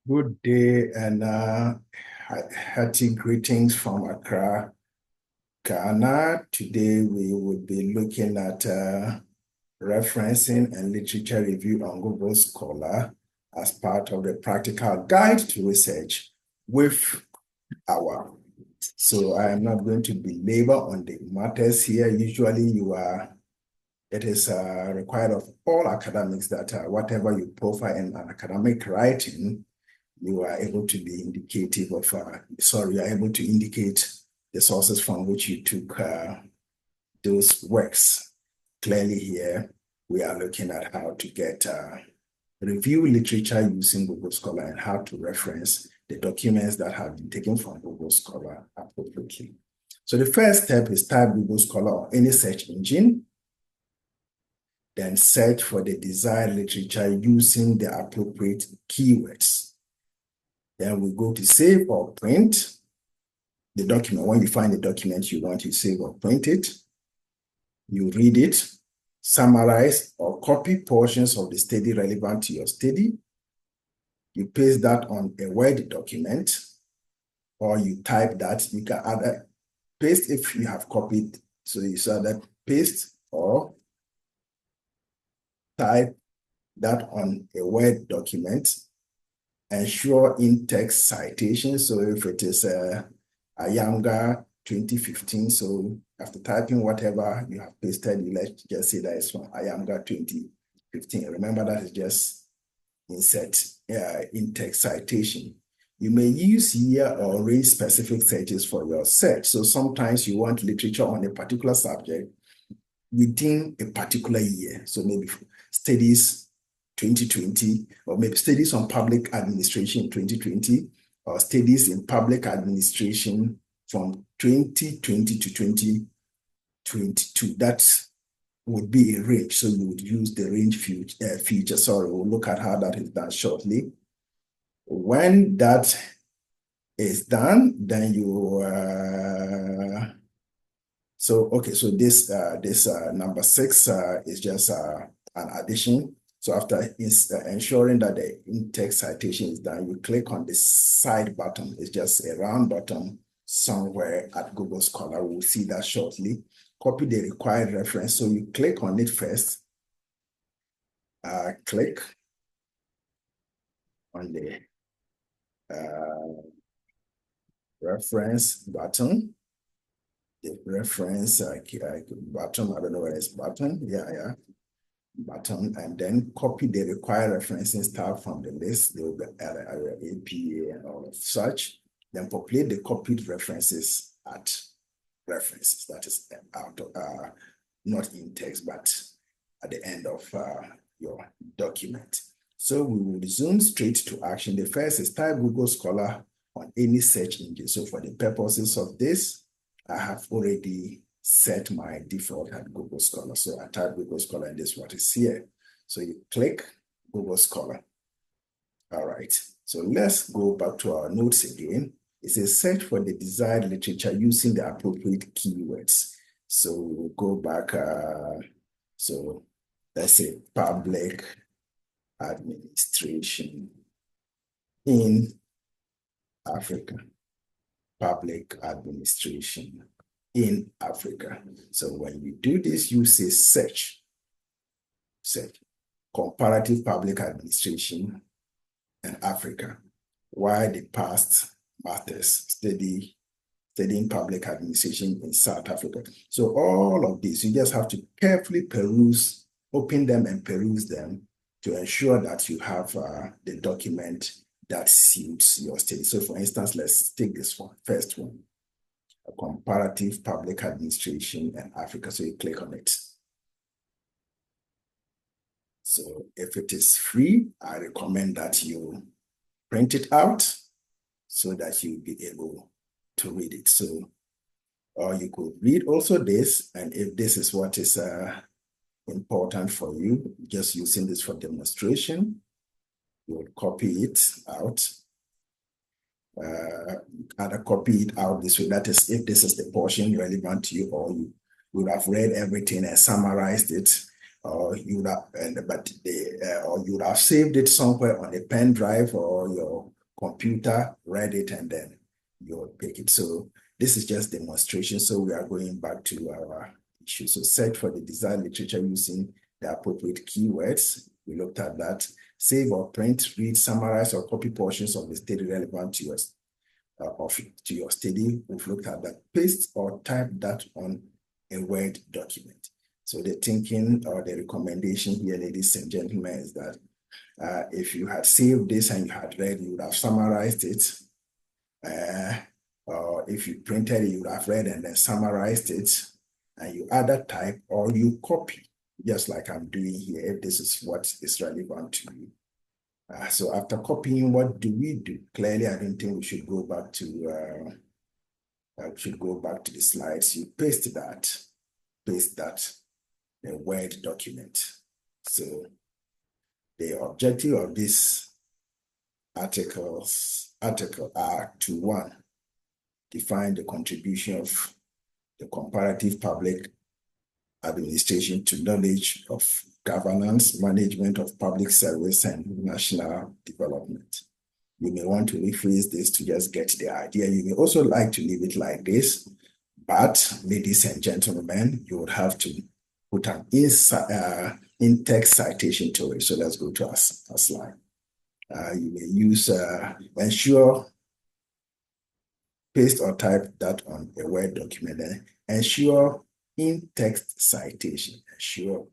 Good day and hearty greetings from Accra, Ghana. Today we will be looking at referencing and literature review on Google Scholar as part of the practical guide to research with Awaah. So I am not going to belabor on the matters here. Usually it is required of all academics that whatever you profile in an academic writing, you are able to be indicative of, you are able to indicate the sources from which you took those works. Clearly here, we are looking at how to get review literature using Google Scholar and how to reference the documents that have been taken from Google Scholar appropriately. So the first step is type Google Scholar on any search engine, then search for the desired literature using the appropriate keywords. Then we go to save or print the document. When you find the document you want, you save or print it. You read it, summarize or copy portions of the study relevant to your study. You paste that on a Word document, or you type that. You can either paste if you have copied. So you either paste or type that on a Word document. Ensure in-text citation. So if it is a younger 2015, so after typing whatever you have pasted, let's just say that it's from a younger 2015. Remember that is just insert in-text citation. You may use year or range specific searches for your search. So sometimes you want literature on a particular subject within a particular year. So maybe studies 2020, or maybe studies on public administration in 2020, or studies in public administration from 2020 to 2022. That would be a range. So you would use the range feature. Sorry, we'll look at how that is done shortly. When that is done, then you so this number 6 is just an addition. So after ensuring that the in-text citation is done, you click on the side button. It's just a round button somewhere at Google Scholar. We'll see that shortly. Copy the required reference. So you click on it first. Click on the reference button. The reference button, I don't know where it's button. Yeah. Button, and then copy the required references tab from the list. There will be APA and all of such. Then populate the copied references at references. That is out of, not in text, but at the end of your document. So we will zoom straight to action. The first is type Google Scholar on any search engine. So for the purposes of this, I have already set my default at Google Scholar. So I type Google Scholar and this is what is here. So you click Google Scholar. All right. So let's go back to our notes again. It says search for the desired literature using the appropriate keywords. So we'll go back. So let's say public administration in Africa. Public administration in Africa. So when you do this, you say search comparative public administration in Africa. Why the past matters, studying public administration in South Africa. So all of this, you just have to carefully peruse, open them and peruse them to ensure that you have the document that suits your study. So for instance, let's take this one, first one, a comparative public administration in Africa. So you click on it. So if it is free, I recommend that you print it out so that you'll be able to read it. So, or you could read also this, and if this is what is important for you, just using this for demonstration, you would copy it out. Either copy it out this way. That is, if this is the portion relevant to you, or you would have read everything and summarized it, or you would have, or you would have saved it somewhere on a pen drive or your computer read it, and then you'll pick it. So this is just demonstration. So we are going back to our issue. So search for the desired literature using the appropriate keywords. We looked at that. Save or print, read, summarize, or copy portions of the study relevant to your study. We've looked at that. Paste or type that on a Word document. So the thinking or the recommendation here, ladies and gentlemen, is that if you had saved this and you had read, you would have summarized it. Or if you printed it, you would have read and then summarized it, and you either type or you copy, just like I'm doing here, if this is what is relevant to you. So after copying, what do we do? Clearly, I don't think we should go back to the slides. You paste that, the Word document. So the objective of this article are to, one, define the contribution of the comparative public administration to knowledge of governance, management of public service, and national development. You may want to rephrase this to just get the idea. You may also like to leave it like this, but ladies and gentlemen, you would have to put an in-text citation to it. So let's go to a slide. You may use ensure, paste or type that on a Word document. Ensure in-text citation. Ensure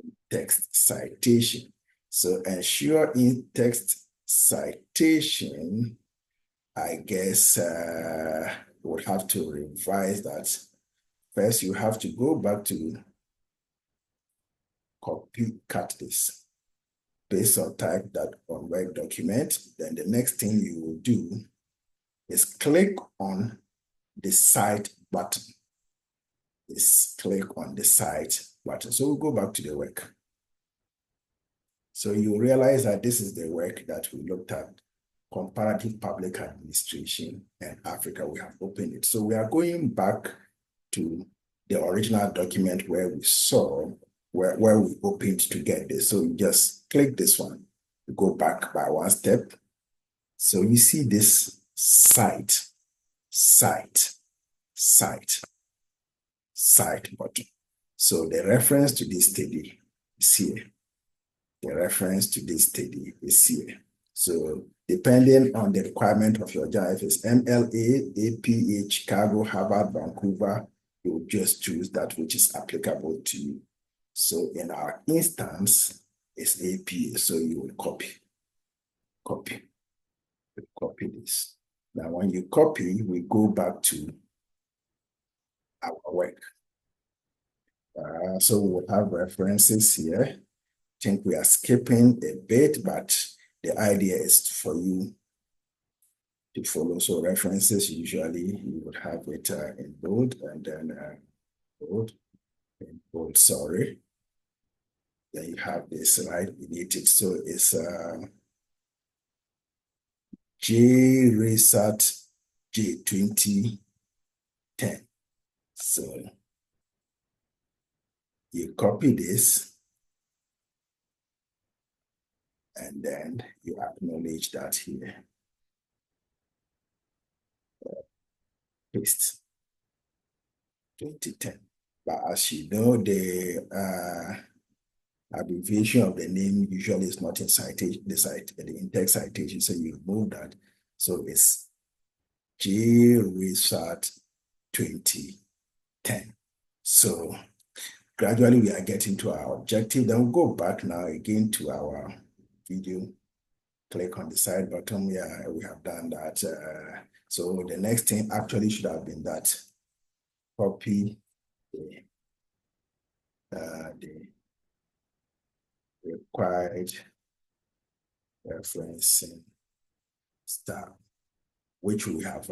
in-text citation. So ensure in-text citation, I guess would have to revise that. First, you have to go back to cut this, paste or type that on Word document. Then the next thing you will do is click on the Cite button. Click on the Cite button. So we'll go back to the work. So you realize that this is the work that we looked at, comparative public administration and Africa. We have opened it. So we are going back to the original document where we saw, where we opened to get this. So you just click this one, you go back by one step. So you see this Cite button. So the reference to this study is here. The reference to this study is here. So depending on the requirement of your job, if it's MLA, APA, Chicago, Harvard, Vancouver, you will just choose that which is applicable to you. So in our instance, it's APA, so you will copy this. Now, when you copy, we go back to our work. So we'll have references here. I think we are skipping a bit, but the idea is for you to follow. So references, usually you would have it in bold, and then bold, sorry. Then you have this right beneath it. So it's J Research J 2010. So you copy this, and then you acknowledge that here. Paste 2010. But as you know, the abbreviation of the name usually is not in citation, the in-text citation, so you remove that. So it's J Research 2010. So gradually we are getting to our objective. Then we'll go back now again to our video. Click on the side button. Yeah, we have done that. So the next thing actually should have been that. Copy the required referencing style, which we have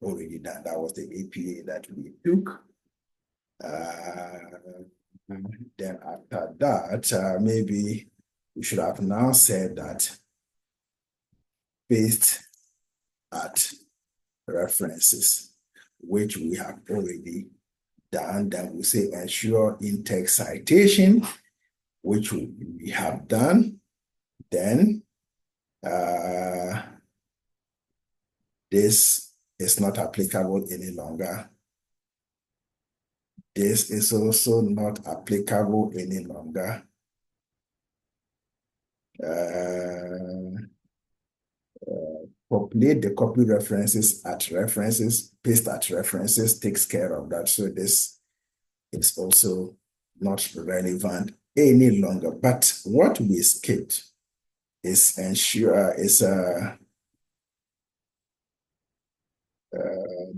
already done. That was the APA that we took. Then after that, maybe we should have now said that paste at references, which we have already done. Then we say ensure in-text citation, which we have done. Then This is not applicable any longer. This is also not applicable any longer. Populate the copy references at references, paste at references takes care of that. So this is also not relevant any longer. But what we skipped is ensure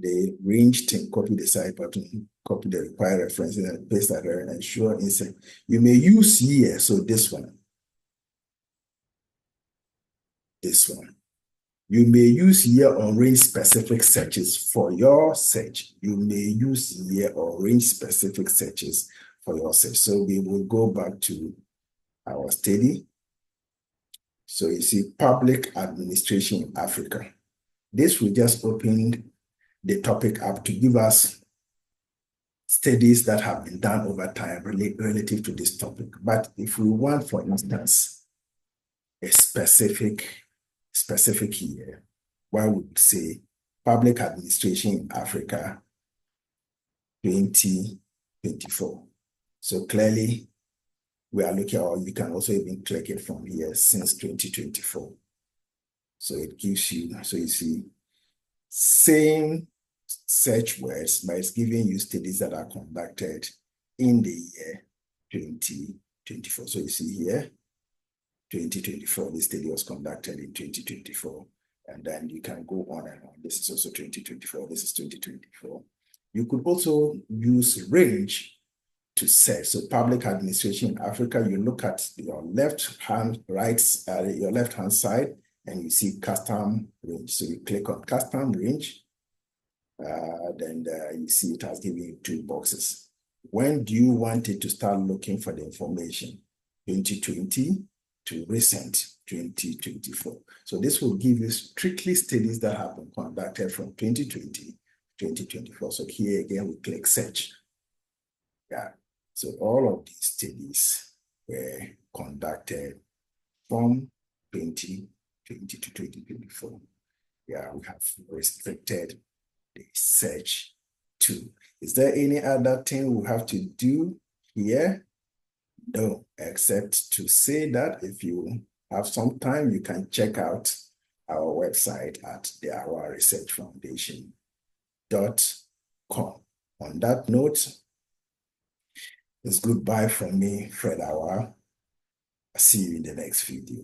the range thing, copy the side button, copy the required references and paste that and ensure insert. You may use here, so this one. You may use here or range specific searches for your search. You may use here or range specific searches for your search. So we will go back to our study. So you see public administration in Africa. This will just open the topic up to give us studies that have been done over time relative to this topic. But if we want, for instance, a specific year, one would say public administration in Africa 2024. So clearly, we are looking, or you can also even click it from here since 2024. So it gives you, so you see, same search words, but it's giving you studies that are conducted in the year 2024. So you see here, 2024, this study was conducted in 2024. And then you can go on and on. This is also 2024, this is 2024. You could also use range to search. So public administration in Africa, you look at your left-hand side, and you see custom range. So you click on custom range, then you see it has given you two boxes. When do you want it to start looking for the information? 2020 to recent 2024. So this will give you strictly studies that have been conducted from 2020 to 2024. So here again, we click search. Yeah. So all of these studies were conducted from 2020 to 2024. Yeah, we have restricted the search to. Is there any other thing we have to do here? No, except to say that if you have some time, you can check out our website at the Awaah Research Foundation.com. On that note, it's goodbye from me, Fred Awaah. See you in the next video.